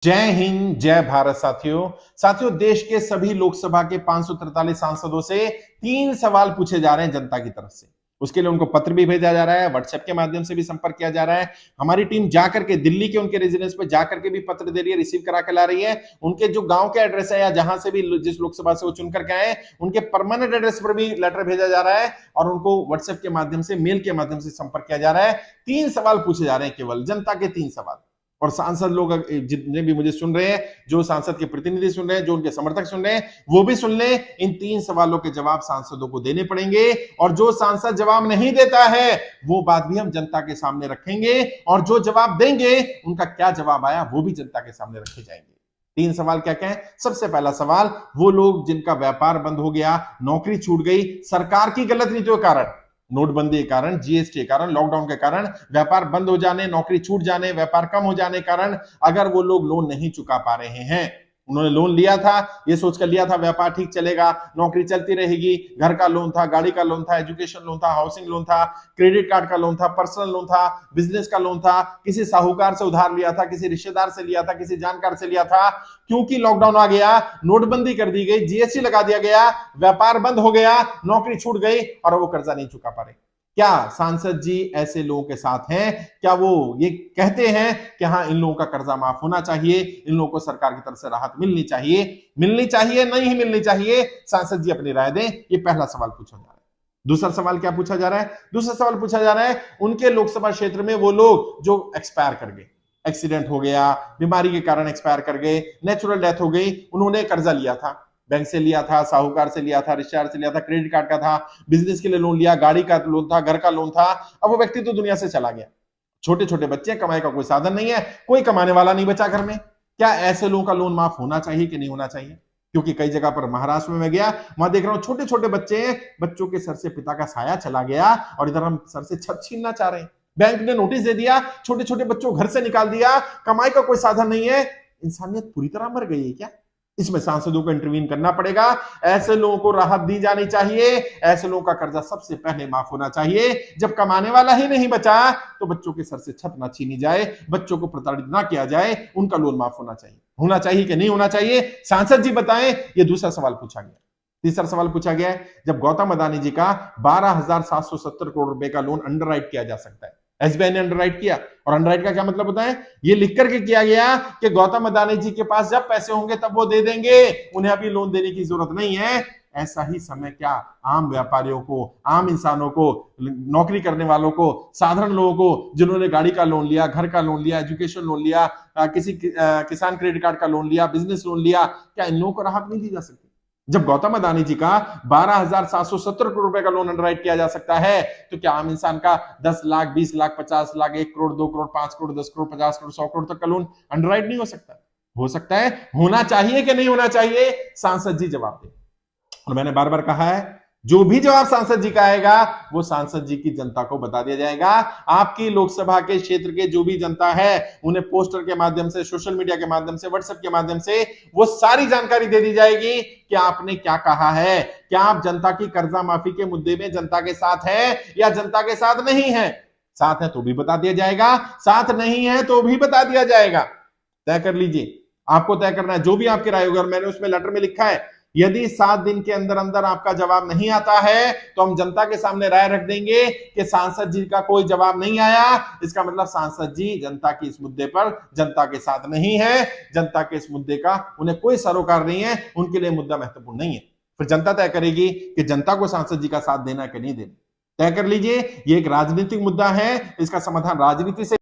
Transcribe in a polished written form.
जय हिंद, जय भारत। साथियों देश के सभी लोकसभा के 543 सांसदों से 3 सवाल पूछे जा रहे हैं जनता की तरफ से। उसके लिए उनको पत्र भी भेजा जा रहा है, व्हाट्सएप के माध्यम से भी संपर्क किया जा रहा है। हमारी टीम जाकर के दिल्ली के उनके रेजिडेंस पे जाकर के भी पत्र दे रही है, रिसीव करा के ला रही है। उनके जो गांव के एड्रेस है या जहां से भी जिस लोकसभा से वो चुन करके आए, उनके परमानेंट एड्रेस पर भी लेटर भेजा जा रहा है और उनको व्हाट्सएप के माध्यम से, मेल के माध्यम से संपर्क किया जा रहा है। 3 सवाल पूछे जा रहे हैं, केवल जनता के 3 सवाल। और सांसद लोग जितने भी मुझे सुन रहे हैं, जो सांसद के प्रतिनिधि सुन रहे हैं, जो उनके समर्थक सुन रहे हैं, वो भी सुन लें। इन 3 सवालों के जवाब सांसदों को देने पड़ेंगे और जो सांसद जवाब नहीं देता है वो बात भी हम जनता के सामने रखेंगे और जो जवाब देंगे उनका क्या जवाब आया वो भी जनता के सामने रखे जाएंगे। 3 सवाल क्या क्या है? सबसे पहला सवाल, वो लोग जिनका व्यापार बंद हो गया, नौकरी छूट गई सरकार की गलत नीतियों के कारण, नोटबंदी के कारण, जीएसटी के कारण, लॉकडाउन के कारण, व्यापार बंद हो जाने, नौकरी छूट जाने, व्यापार कम हो जाने के कारण अगर वो लोग लोन नहीं चुका पा रहे हैं, उन्होंने लोन लिया था, ये सोचकर लिया था व्यापार ठीक चलेगा, नौकरी चलती रहेगी, घर का लोन था, गाड़ी का लोन था, एजुकेशन लोन था, हाउसिंग लोन था, क्रेडिट कार्ड का लोन था, पर्सनल लोन था, बिजनेस का लोन था, किसी साहूकार से उधार लिया था, किसी रिश्तेदार से लिया था, किसी जानकार से लिया था। क्योंकि लॉकडाउन आ गया, नोटबंदी कर दी गई, जीएसटी लगा दिया गया, व्यापार बंद हो गया, नौकरी छूट गई और वो कर्जा नहीं चुका पा रहे। क्या सांसद जी ऐसे लोगों के साथ हैं? क्या वो ये कहते हैं कि हाँ, इन लोगों का कर्जा माफ होना चाहिए, इन लोगों को सरकार की तरफ से राहत मिलनी चाहिए, नहीं मिलनी चाहिए? सांसद जी अपनी राय दें। ये पहला सवाल पूछा जा रहा है। दूसरा सवाल क्या पूछा जा रहा है? दूसरा सवाल पूछा जा रहा है उनके लोकसभा क्षेत्र में वो लोग जो एक्सपायर कर गए, एक्सीडेंट हो गया, बीमारी के कारण एक्सपायर कर गए, नेचुरल डेथ हो गई, उन्होंने कर्जा लिया था, बैंक से लिया था, साहूकार से लिया था, रिश्तेदार से लिया था, क्रेडिट कार्ड का था, बिजनेस के लिए लोन लिया, गाड़ी का लोन था, घर का लोन था। अब वो व्यक्ति तो दुनिया से चला गया, छोटे छोटे बच्चे, कमाई का कोई साधन नहीं है, कोई कमाने वाला नहीं बचा घर में। क्या ऐसे लोगों का लोन माफ होना चाहिए कि नहीं होना चाहिए? क्योंकि कई जगह पर महाराष्ट्र में मैं गया, वहां देख रहा हूं छोटे छोटे बच्चे हैं, बच्चों के सर से पिता का साया चला गया और इधर हम सर से छत छीनना चाह रहे हैं। बैंक ने नोटिस दे दिया, छोटे छोटे बच्चों को घर से निकाल दिया, कमाई का कोई साधन नहीं है। इंसानियत पूरी तरह मर गई है क्या? इसमें सांसदों को इंटरवीन करना पड़ेगा। ऐसे लोगों को राहत दी जानी चाहिए, ऐसे लोगों का कर्जा सबसे पहले माफ होना चाहिए। जब कमाने वाला ही नहीं बचा तो बच्चों के सर से छत ना छीनी जाए, बच्चों को प्रताड़ित ना किया जाए, उनका लोन माफ होना चाहिए कि नहीं होना चाहिए? सांसद जी बताएं। ये दूसरा सवाल पूछा गया। तीसरा सवाल पूछा गया है, जब गौतम अदानी जी का 12,770 करोड़ रुपए का लोन अंडरराइट किया जा सकता है, एसबीआई ने अंडरराइट किया। और अंडरराइट का क्या मतलब होता है? ये लिख करके किया गया कि गौतम अदानी जी के पास जब पैसे होंगे तब वो दे देंगे, उन्हें अभी लोन देने की जरूरत नहीं है। ऐसा ही समय क्या आम व्यापारियों को, आम इंसानों को, नौकरी करने वालों को, साधारण लोगों को, जिन्होंने गाड़ी का लोन लिया, घर का लोन लिया, एजुकेशन लोन लिया, किसान क्रेडिट कार्ड का लोन लिया, बिजनेस लोन लिया, क्या इन लोगों को राहत नहीं दी जा सकती? जब गौतम अदानी जी का 12,770 करोड़ रुपए का लोन अंडरराइट किया जा सकता है, तो क्या आम इंसान का 10 लाख, 20 लाख, 50 लाख, 1 करोड़, 2 करोड़, 5 करोड़, 10 करोड़, 50 करोड़, 100 करोड़ तक का लोन अंडरराइट नहीं हो सकता? हो सकता है। होना चाहिए कि नहीं होना चाहिए? सांसद जी जवाब दें। और मैंने बार बार कहा है, जो भी जवाब सांसद जी का आएगा वो सांसद जी की जनता को बता दिया जाएगा। आपकी लोकसभा के क्षेत्र के जो भी जनता है उन्हें पोस्टर के माध्यम से, सोशल मीडिया के माध्यम से, व्हाट्सएप के माध्यम से वो सारी जानकारी दे दी जाएगी कि आपने क्या कहा है। क्या आप जनता की कर्जा माफी के मुद्दे में जनता के साथ है या जनता के साथ नहीं है? साथ है तो भी बता दिया जाएगा, साथ नहीं है तो भी बता दिया जाएगा। तय कर लीजिए, आपको तय करना है जो भी आपकी राय होगी। और मैंने उसमें लेटर में लिखा है, यदि 7 दिन के अंदर अंदर आपका जवाब नहीं आता है तो हम जनता के सामने राय रख देंगे कि सांसद जी का कोई जवाब नहीं आया। इसका मतलब सांसद जी जनता की इस मुद्दे पर जनता के साथ नहीं है, जनता के इस मुद्दे का उन्हें कोई सरोकार नहीं है, उनके लिए मुद्दा महत्वपूर्ण नहीं है। फिर जनता तय करेगी कि जनता को सांसद जी का साथ देना है कि नहीं देना। तय कर लीजिए, ये एक राजनीतिक मुद्दा है, इसका समाधान राजनीति से